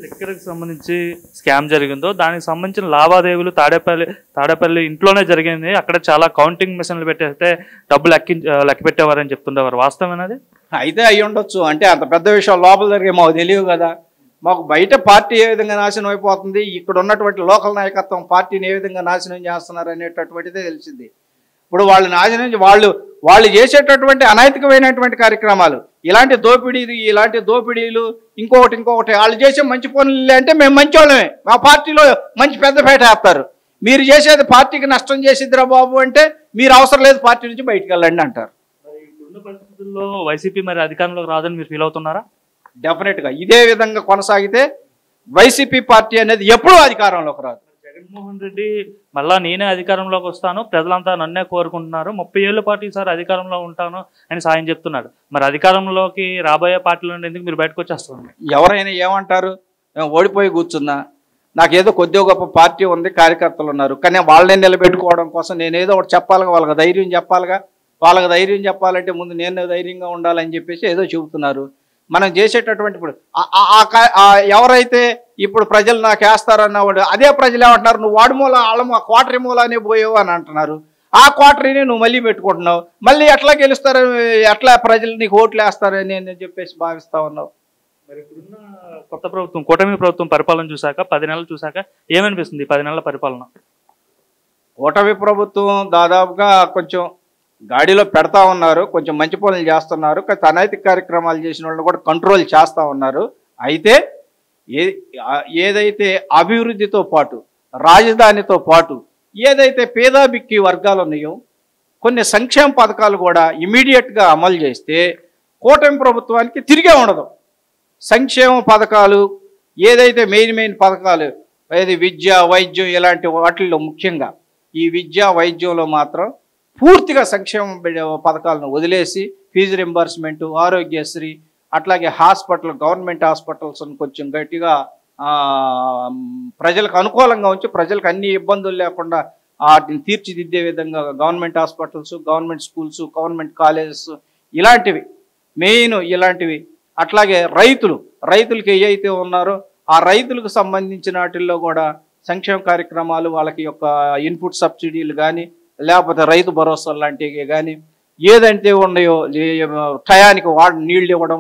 లిక్కర్‌కి సంబంధించి స్కామ్ జరిగిందో దానికి సంబంధించిన లావాదేవీలు తాడేపల్లి ఇంట్లోనే జరిగింది. అక్కడ చాలా కౌంటింగ్ మిషన్లు పెట్టేస్తే డబ్బులు లెక్క పెట్టేవారని చెప్తుండేవారు. వాస్తవమేనది? అయితే అయ్యి ఉండొచ్చు. అంటే అంత పెద్ద విషయం లోపల జరిగే మాకు తెలియదు కదా. మాకు బయట పార్టీ ఏ విధంగా నాశనం అయిపోతుంది, ఇక్కడ ఉన్నటువంటి లోకల్ నాయకత్వం పార్టీని ఏ విధంగా నాశనం చేస్తున్నారు అనేటటువంటిదే తెలిసింది. ఇప్పుడు వాళ్ళు నాశనం వాళ్ళు చేసేటటువంటి అనైతికమైనటువంటి కార్యక్రమాలు, ఇలాంటి దోపిడీలు ఇంకొకటి వాళ్ళు చేసే మంచి పనులు అంటే మేము మంచి వాళ్ళమే, మా పార్టీలో మంచి పెద్దపేట వేస్తారు. మీరు చేసేది పార్టీకి నష్టం చేసిద్దిరా బాబు అంటే మీరు అవసరం లేదు పార్టీ నుంచి బయటకు వెళ్ళండి అంటారు. ఇప్పుడున్న పరిస్థితుల్లో వైసీపీ మరి అధికారంలోకి రాదని మీరు ఫీల్ అవుతున్నారా? డెఫినెట్గా ఇదే విధంగా కొనసాగితే వైసీపీ పార్టీ అనేది ఎప్పుడూ అధికారంలోకి రాదు. జగన్మోహన్ రెడ్డి మళ్ళా నేనే అధికారంలోకి వస్తాను, ప్రజలంతా నన్నే కోరుకుంటున్నారు, 30 ఏళ్ల పాటు ఈసారి అధికారంలో ఉంటాను అని సాయం చెప్తున్నాడు. మరి అధికారంలోకి రాబోయే పార్టీల నుండి ఎందుకు మీరు బయటకు వచ్చేస్తున్నారు? ఎవరైనా ఏమంటారు, ఓడిపోయి కూర్చున్నా, నాకేదో కొద్దిగా గొప్ప పార్టీ ఉంది, కార్యకర్తలు ఉన్నారు, కానీ వాళ్ళని నిలబెట్టుకోవడం కోసం నేనేదో ఒకటి చెప్పాలిగా, వాళ్ళకి ధైర్యం చెప్పాలిగా. వాళ్ళకి ధైర్యం చెప్పాలంటే ముందు నేను ధైర్యంగా ఉండాలని చెప్పేసి ఏదో చెబుతున్నారు. మనం చేసేటటువంటి ఇప్పుడు ఎవరైతే ఇప్పుడు ప్రజలు నాకు వేస్తారన్నవాడు అదే ప్రజలు ఏమంటున్నారు, నువ్వు వాడి మూల వాళ్ళ క్వార్టరీ మూలనే పోయావు అని అంటున్నారు. ఆ క్వార్టరీని నువ్వు మళ్ళీ పెట్టుకుంటున్నావు, మళ్ళీ ఎట్లా గెలుస్తారు, ఎట్లా ప్రజలు నీకు ఓట్లు వేస్తారని అని చెప్పేసి భావిస్తా ఉన్నావు. మరి ఇప్పుడున్న కొత్త ప్రభుత్వం, కూటమి ప్రభుత్వం పరిపాలన చూశాక 10 నెలలు చూశాక ఏమనిపిస్తుంది 10 నెలల పరిపాలన? కూటమి ప్రభుత్వం దాదాపుగా కొంచెం గాడిలో పెడతా ఉన్నారు, కొంచెం మంచి పనులు చేస్తున్నారు, అనైతిక కార్యక్రమాలు చేసిన వాళ్ళని కూడా కంట్రోల్ చేస్తూ ఉన్నారు. అయితే ఏదైతే అభివృద్ధితో పాటు రాజధానితో పాటు ఏదైతే పేదాబిక్కి వర్గాలు ఉన్నాయో కొన్ని సంక్షేమ పథకాలు కూడా ఇమీడియట్గా అమలు చేస్తే కూటమి ప్రభుత్వానికి తిరిగే ఉండదు. సంక్షేమ పథకాలు ఏదైతే మెయిన్ పథకాలు, ఏది విద్య, వైద్యం, ఇలాంటి వాటిల్లో ముఖ్యంగా ఈ విద్య వైద్యంలో మాత్రం పూర్తిగా సంక్షేమ పథకాలను వదిలేసి ఫీజు రింబర్స్మెంటు, ఆరోగ్యశ్రీ, అట్లాగే గవర్నమెంట్ హాస్పిటల్స్ కొంచెం గట్టిగా ప్రజలకు అనుకూలంగా ఉంచి ప్రజలకు అన్ని ఇబ్బందులు లేకుండా వాటిని తీర్చిదిద్దే విధంగా government hospitals, government schools, government colleges ఇలాంటివి అట్లాగే రైతులకి ఏవైతే ఉన్నారో ఆ రైతులకు సంబంధించిన వాటిల్లో కూడా సంక్షేమ కార్యక్రమాలు, వాళ్ళకి యొక్క ఇన్పుట్ సబ్సిడీలు కానీ లేకపోతే రైతు భరోసా లాంటివి కానీ ఏదంటే ఉన్నాయో టయానికి నీళ్ళు ఇవ్వడం,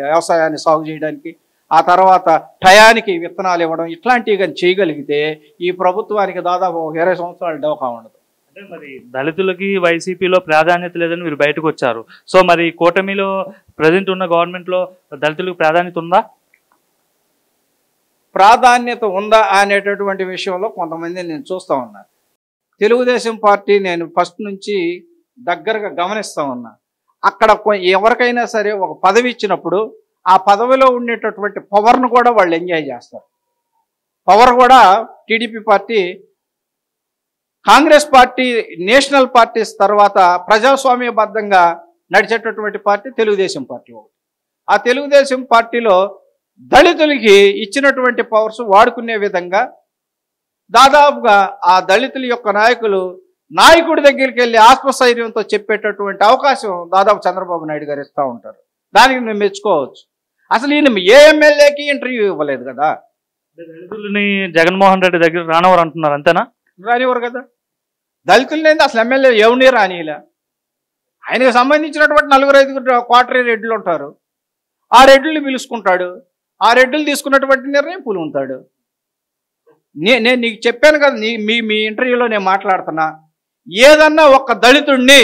వ్యవసాయాన్ని సాగు చేయడానికి, ఆ తర్వాత టయానికి విత్తనాలు ఇవ్వడం, ఇట్లాంటివి కానీ చేయగలిగితే ఈ ప్రభుత్వానికి దాదాపు 20 సంవత్సరాలు డోకా ఉండదు. అంటే మరి దళితులకి వైసీపీలో ప్రాధాన్యత లేదని మీరు బయటకు వచ్చారు. సో మరి కూటమిలో ప్రజెంట్ ఉన్న గవర్నమెంట్లో దళితులకు ప్రాధాన్యత ఉందా? ప్రాధాన్యత ఉందా అనేటటువంటి విషయంలో కొంతమంది నేను చూస్తూ ఉన్నాను. తెలుగుదేశం పార్టీ నేను ఫస్ట్ నుంచి దగ్గరగా గమనిస్తూ ఉన్నా. అక్కడ ఎవరికైనా సరే ఒక పదవి ఇచ్చినప్పుడు ఆ పదవిలో ఉండేటటువంటి పవర్ను కూడా వాళ్ళు ఎంజాయ్ చేస్తారు. పవర్ కూడా TDP party, Congress party national parties తర్వాత ప్రజాస్వామ్యబద్ధంగా నడిచేటటువంటి పార్టీ తెలుగుదేశం పార్టీ ఒకటి. ఆ తెలుగుదేశం పార్టీలో దళితులకి ఇచ్చినటువంటి పవర్స్ వాడుకునే విధంగా దాదాపుగా ఆ దళితుల యొక్క నాయకుడి దగ్గరికి వెళ్ళి ఆత్మస్థైర్యంతో చెప్పేటటువంటి అవకాశం దాదాపు చంద్రబాబు నాయుడు గారు ఇస్తూ ఉంటారు. దానికి మేము మెచ్చుకోవచ్చు. అసలు ఈయన ఏ ఎమ్మెల్యేకి ఇంటర్వ్యూ ఇవ్వలేదు కదా. దళితులని జగన్మోహన్ రెడ్డి దగ్గర రానివారు అంటున్నారు, అంతేనా? రానివారు కదా. దళితులనేది అసలు ఎమ్మెల్యే ఎవరిని రానిలా. ఆయనకు సంబంధించినటువంటి 4-5 క్వార్టరీ రెడ్లు ఉంటారు. ఆ రెడ్లని పిలుచుకుంటాడు. ఆ రెడ్లు తీసుకున్నటువంటి నిర్ణయం పూలుంటాడు. నేను నీకు చెప్పాను కదా, మీ ఇంటర్వ్యూలో నేను మాట్లాడుతున్నా, ఏదన్నా ఒక దళితుడిని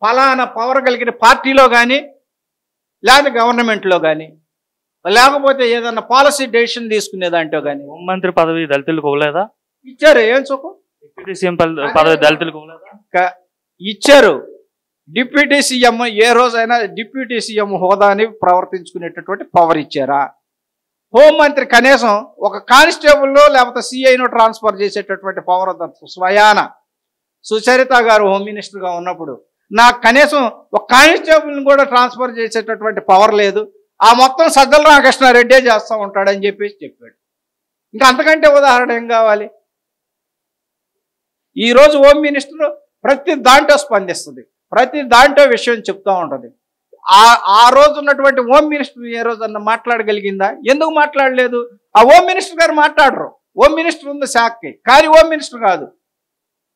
ఫలానా పవర్ కలిగిన పార్టీలో కానీ లేదా గవర్నమెంట్లో కానీ లేకపోతే ఏదన్నా పాలసీ డెసిషన్ తీసుకునే దాంట్లో కానీ హోంమంత్రి పదవి దళితులకు ఇవ్వలేదా? ఇచ్చారు. ఏం సుఖం? డిప్యూటీ సీఎం పదవి దళితులకు ఇవ్వలేదా? ఇచ్చారు. డిప్యూటీ సీఎం ఏ రోజైనా డిప్యూటీ సీఎం హోదాని ప్రవర్తించుకునేటటువంటి పవర్ ఇచ్చారా? హోంమంత్రి కనీసం ఒక కానిస్టేబుల్లో లేకపోతే సిఐనో ట్రాన్స్ఫర్ చేసేటటువంటి పవర్ స్వయాన సుచరిత గారు హోమ్ మినిస్టర్గా ఉన్నప్పుడు నాకు కనీసం ఒక కానిస్టేబుల్ని కూడా ట్రాన్స్ఫర్ చేసేటటువంటి పవర్ లేదు, ఆ మొత్తం సజ్జల రామకృష్ణారెడ్డే చేస్తూ ఉంటాడని చెప్పేసి చెప్పాడు. ఇంకా అంతకంటే ఉదాహరణ ఏం కావాలి? ఈరోజు హోమ్ మినిస్టర్ ప్రతి దాంట్లో స్పందిస్తుంది, ప్రతి దాంట్లో విషయం చెప్తూ ఉంటుంది. ఆ రోజు ఉన్నటువంటి హోమ్ మినిస్టర్ ఏ రోజన్నా మాట్లాడగలిగిందా? ఎందుకు మాట్లాడలేదు? ఆ హోమ్ మినిస్టర్ గారు మాట్లాడరు. హోమ్ మినిస్టర్ ఉంది శాఖకి, కానీ హోమ్ మినిస్టర్ కాదు,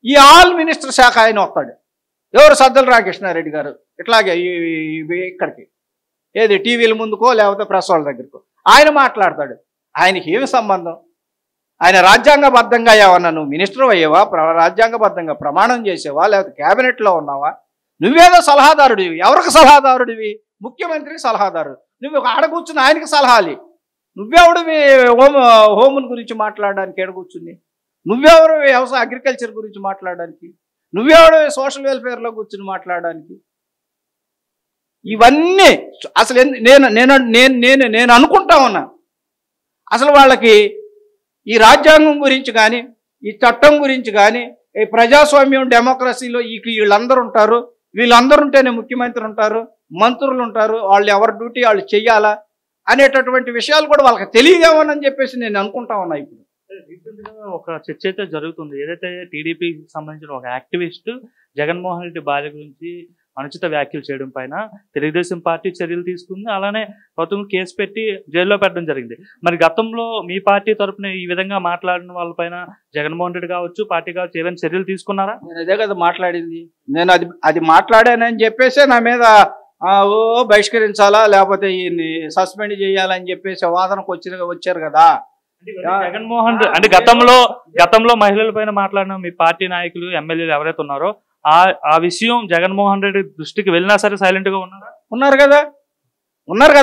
ఈ ఆల్ మినిస్టర్ శాఖ ఆయన వస్తాడు. ఎవరు? సజ్జల రామకృష్ణారెడ్డి గారు. ఇట్లాగే ఇక్కడికి ఏది టీవీల ముందుకో లేకపోతే ప్రెస్ వాళ్ళ దగ్గరకో ఆయన మాట్లాడతాడు. ఆయనకి ఏమి సంబంధం? ఆయన రాజ్యాంగబద్ధంగా ఏమన్నా నువ్వు మినిస్టర్ అయ్యేవా? రాజ్యాంగబద్ధంగా ప్రమాణం చేసేవా? లేకపోతే క్యాబినెట్లో ఉన్నావా? నువ్వేదో సలహాదారుడివి. ఎవరికి సలహాదారుడివి? ముఖ్యమంత్రికి సలహాదారు. నువ్వు ఆడ కూర్చుని ఆయనకి సలహాలి. నువ్వెవడివి హోముల గురించి మాట్లాడడానికి? ఏడ కూర్చుని నువ్వెవరు వ్యవసాయ అగ్రికల్చర్ గురించి మాట్లాడడానికి? నువ్వెవడు సోషల్ వెల్ఫేర్లో కూర్చుని మాట్లాడడానికి? ఇవన్నీ అసలు నేను నేను నేను నేను నేను అనుకుంటా ఉన్నా, అసలు వాళ్ళకి ఈ రాజ్యాంగం గురించి కానీ, ఈ చట్టం గురించి కానీ, ఈ ప్రజాస్వామ్యం డెమోక్రసీలో వీళ్ళందరూ ఉంటారు, వీళ్ళందరూ ఉంటేనే ముఖ్యమంత్రి ఉంటారు, మంత్రులు ఉంటారు, వాళ్ళు ఎవరి డ్యూటీ వాళ్ళు చెయ్యాలా అనేటటువంటి విషయాలు కూడా వాళ్ళకి తెలియదేమోనని చెప్పేసి నేను అనుకుంటా ఉన్నా. ఇప్పుడు రీసెంట్గా ఒక చర్చ అయితే జరుగుతుంది. ఏదైతే టీడీపీకి సంబంధించిన ఒక యాక్టివిస్ట్ జగన్మోహన్ రెడ్డి భార్య గురించి అనుచిత వ్యాఖ్యలు చేయడం పైన తెలుగుదేశం పార్టీ చర్యలు తీసుకుంది. అలానే ప్రభుత్వం కేసు పెట్టి జైల్లో పెట్టడం జరిగింది. మరి గతంలో మీ పార్టీ తరఫున ఈ విధంగా మాట్లాడిన వాళ్ళపైన జగన్మోహన్ రెడ్డి కావచ్చు, పార్టీ కావచ్చు, ఏమైనా చర్యలు తీసుకున్నారా? నేను అదే కదా మాట్లాడింది. నేను అది మాట్లాడానని చెప్పేసి నా మీద బహిష్కరించాలా లేకపోతే ఈయన్ని సస్పెండ్ చేయాలని చెప్పేసి వాదనకు వచ్చారు కదా. జగన్మోహన్ రెడ్డి అంటే గతంలో మహిళల పైన మాట్లాడిన మీ పార్టీ నాయకులు, ఎమ్మెల్యేలు ఎవరైతే ఉన్నారో ఆ విషయం జగన్మోహన్ రెడ్డి దృష్టికి వెళ్ళినా సరే సైలెంట్ గా ఉన్నారు కదా.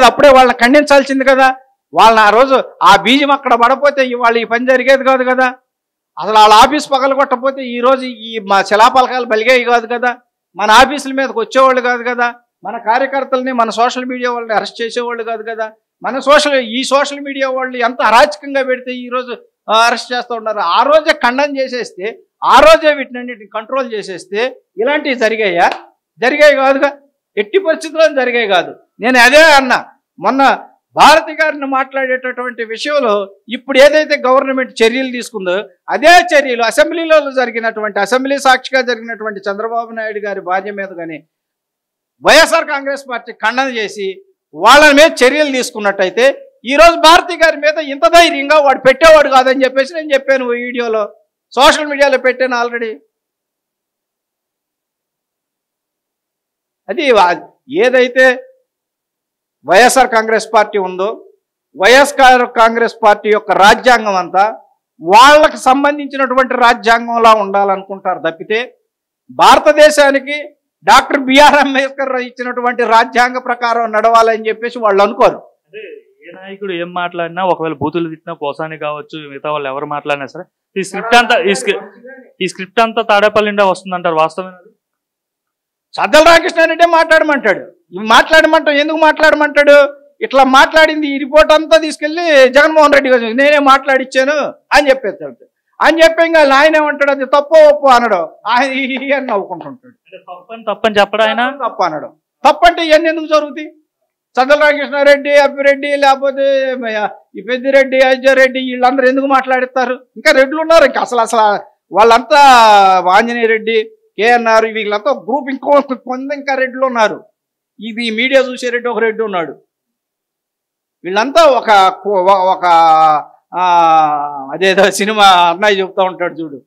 అప్పుడే వాళ్ళని ఖండించాల్సింది కదా. వాళ్ళని ఆ రోజు ఆ బీజం అక్కడ పడపోతే వాళ్ళు ఈ పని జరిగేది కాదు కదా. అసలు వాళ్ళ ఆఫీస్ పగలు కొట్టకపోతే ఈ రోజు ఈ మా శిలాపలకాలు బలిగేవి కాదు కదా. మన ఆఫీసుల మీదకి వచ్చేవాళ్ళు కాదు కదా. మన కార్యకర్తల్ని, మన సోషల్ మీడియా వాళ్ళని అరెస్ట్ చేసేవాళ్ళు కాదు కదా. ఈ సోషల్ మీడియా వాళ్ళు ఎంత అరాచకంగా పెడితే ఈరోజు అరెస్ట్ చేస్తూ ఉన్నారు. ఆ రోజే ఖండన చేసేస్తే, ఆ రోజే వీటిని కంట్రోల్ చేసేస్తే ఇలాంటివి జరిగాయి కాదుగా. ఎట్టి పరిస్థితుల్లో జరిగాయి కాదు. నేను అదే అన్నా మొన్న భారతి గారిని మాట్లాడేటటువంటి విషయంలో. ఇప్పుడు ఏదైతే గవర్నమెంట్ చర్యలు తీసుకుందో అదే చర్యలు అసెంబ్లీలో జరిగినటువంటి, అసెంబ్లీ సాక్షిగా జరిగినటువంటి చంద్రబాబు నాయుడు గారి భార్య మీద కానీ వైఎస్ఆర్ కాంగ్రెస్ పార్టీ ఖండన చేసి వాళ్ళ మీద చర్యలు తీసుకున్నట్టయితే ఈరోజు భారతి గారి మీద ఇంత ధైర్యంగా వాడు పెట్టేవాడు కాదని చెప్పేసి నేను చెప్పాను వీడియోలో, సోషల్ మీడియాలో పెట్టాను ఆల్రెడీ. అది ఏదైతే వైఎస్ఆర్ కాంగ్రెస్ పార్టీ ఉందో, వైఎస్ఆర్ కాంగ్రెస్ పార్టీ యొక్క రాజ్యాంగం అంతా వాళ్ళకి సంబంధించినటువంటి రాజ్యాంగంలా ఉండాలనుకుంటారు తప్పితే భారతదేశానికి డాక్టర్ బిఆర్ అంబేద్కర్ ఇచ్చినటువంటి రాజ్యాంగ ప్రకారం నడవాలని చెప్పేసి వాళ్ళు అనుకోరు. అంటే ఏ నాయకుడు ఏం మాట్లాడినా, ఒకవేళ బూతులు తిట్టినా పోసాని కావచ్చు, మిగతా వాళ్ళు ఎవరు మాట్లాడినా సరే ఈ స్క్రిప్ట్ అంతా తాడేపల్లిండా వస్తుందంటారు. వాస్తవమే. సజ్జల రామకృష్ణారెడ్డి మాట్లాడమంటాడు. ఎందుకు మాట్లాడమంటాడు? ఇట్లా మాట్లాడింది ఈ రిపోర్ట్ అంతా తీసుకెళ్ళి జగన్మోహన్ రెడ్డి గారు నేనే మాట్లాడిచ్చాను అని చెప్పేస్తాడు. అని చెప్పి ఇంకా ఆయన ఏమంటాడు? అది తప్పో ఒప్పు అనడు. ఆయన నవ్వుకుంటుంటాడు. తప్పని చెప్పడం, ఆయన తప్పు అనడం. తప్పంటే ఇవన్నీ ఎందుకు జరుగుతాయి? సజ్జల రామకృష్ణారెడ్డి, అప్పిరెడ్డి, లేకపోతే ఈ పెద్దిరెడ్డి, అజ్జారెడ్డి వీళ్ళందరూ ఎందుకు మాట్లాడిస్తారు? ఇంకా రెడ్లు ఉన్నారు. ఇంకా అసలు వాళ్ళంతా ఆంజనేయ రెడ్డి, కేఎన్ఆర్ వీళ్ళంతా గ్రూప్ ఇంకా రెడ్లు ఉన్నారు. ఇది మీడియా చూసే రెడ్డి ఒక రెడ్డి ఉన్నాడు. వీళ్ళంతా ఒక అదేదో సినిమా అన్నయ్య చెప్తూ ఉంటాడు చూడు,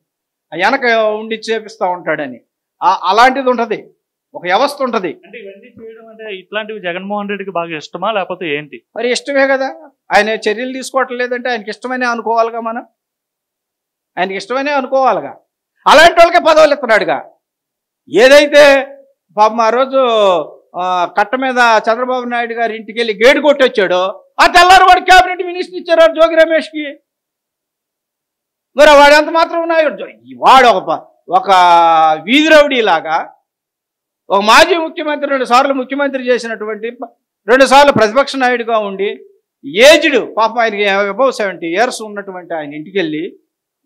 వెనక ఉండి చేపిస్తూ ఉంటాడని. అలాంటిది ఉంటుంది, ఒక వ్యవస్థ ఉంటుంది. అంటే ఇవన్నీ చేయడం అంటే ఇట్లాంటివి జగన్మోహన్ రెడ్డికి బాగా ఇష్టమా లేకపోతే ఏంటి? మరి ఇష్టమే కదా. ఆయన చర్యలు తీసుకోవటం లేదంటే ఆయనకి ఇష్టమనే అనుకోవాలిగా. ఆయనకి ఇష్టమనే అనుకోవాలిగా. అలాంటి వాళ్ళకే పదవులు ఇస్తున్నాడుగా. ఏదైతే పాపం ఆ రోజు కట్ట మీద చంద్రబాబు నాయుడు గారి ఇంటికి వెళ్ళి గేటు కొట్టొచ్చాడో ఆ తెల్లారు వాడు క్యాబినెట్ మినిస్టర్ ఇచ్చారు జోగి రమేష్కి. మరి వాడు ఎంత మాత్రం నాయుడు, వాడు ఒక వీధి రౌడీలాగా, ఒక మాజీ ముఖ్యమంత్రి, 2 సార్లు ముఖ్యమంత్రి చేసినటువంటి, 2 సార్లు ప్రతిపక్ష నాయుడుగా ఉండి ఏజ్డ్ పాపం ఆయనకి అబౌవ్ 70 years ఉన్నటువంటి ఆయన ఇంటికి వెళ్ళి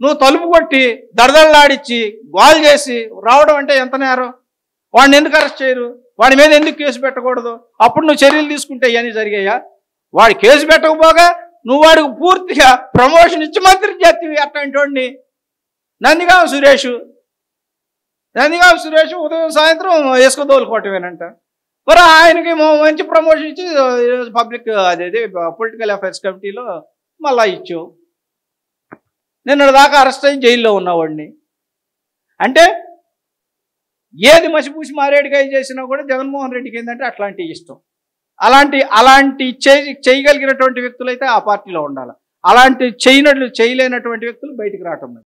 నువ్వు తలుపు కొట్టి దడదళ్ళాడిచ్చి గోల్ చేసి రావడం అంటే ఎంత నేరం? వాడిని ఎందుకు అరెస్ట్ చేయరు? వాడి మీద ఎందుకు కేసు పెట్టకూడదు? అప్పుడు నువ్వు చర్యలు తీసుకుంటే ఇవన్నీ జరిగాయా? వాడు కేసు పెట్టకపోగా నువ్వు వాడికి పూర్తిగా ప్రమోషన్ ఇచ్చి మంత్రి చేతివి. అట్లాంటి వాడిని నందిగామ సురేష్ ఉదయం సాయంత్రం వేసుకుదోలుకోవటమేనంట. మరి ఆయనకి మంచి ప్రమోషన్ ఇచ్చి ఈరోజు పబ్లిక్ అదేది పొలిటికల్ అఫైర్స్ కమిటీలో మళ్ళా ఇచ్చావు. నిన్న దాకా అరెస్ట్ అయ్యి జైల్లో ఉన్నవాడిని. అంటే ఏది మసిపూసి మారేడుకాయ చేసినా కూడా జగన్మోహన్ రెడ్డికి ఏంటంటే అట్లాంటివి ఇష్టం. అలాంటి చేయగలిగినటువంటి వ్యక్తులు అయితే ఆ పార్టీలో ఉండాలి. అలాంటి చేయలేనటువంటి వ్యక్తులు బయటికి రావటం లేదు.